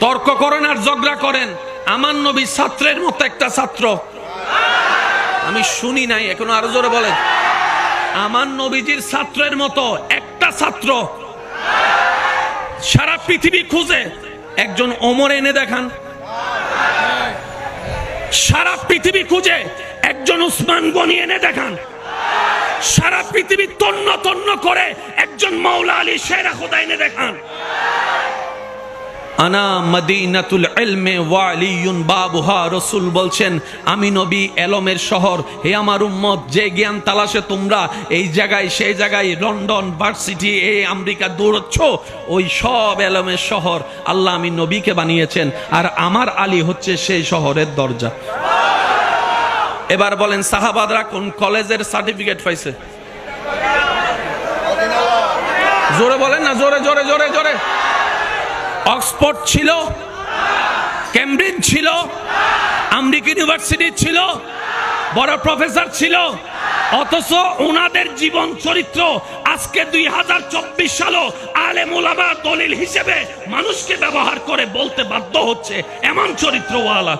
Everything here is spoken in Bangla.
তর্ক করেন আর ঝগড়া করেন। আমার নবী ছাত্রের মতো একটা ছাত্র আমি শুনি নাই, এখনো আরো জোরে বলেন। আমার নবীজির ছাত্রের মতো একটা ছাত্র সারা পৃথিবী খুঁজে, একজন ওমর এনে দেখান। সারা পৃথিবী খুঁজে একজন উসমান গনি এনে দেখান। সারা পৃথিবী তন্ন তন্ন করে একজন মাওলা আলী শেরা খোদা এনে দেখান। আনা মদিনাতুল ইলমে ওয়া আলিয়ুন বাবুহা। রাসূল বলছেন আমি নবী এলমের শহর। হে আমার উম্মত, যে জ্ঞান তালাশে তোমরা এই জায়গায় সেই জায়গায় লন্ডন ভার্সিটি এই আমেরিকা দৌড়চ্ছ, ওই সব এলমের শহর আল্লাহ আমি নবীকে বানিয়েছেন, আর আমার আলী হচ্ছে সেই শহরের দরজা। এবার বলেন সাহাবাদরা কোন কলেজের সার্টিফিকেট পাইছে? জোরে বলেন না, জোরে জোরে জোরে জোরে। অক্সফোর্ড ছিল, কেমব্রিজ ছিল, আমেরিকা ইউনিভার্সিটি ছিল, বড় প্রফেসর ছিল, অথচ ওনাদের জীবন চরিত্র আজকে 2024 সালও আলেম ওলামা দলিল হিসেবে মানুষকে ব্যবহার করে বলতে বাধ্য হচ্ছে এমন চরিত্রওয়ালা।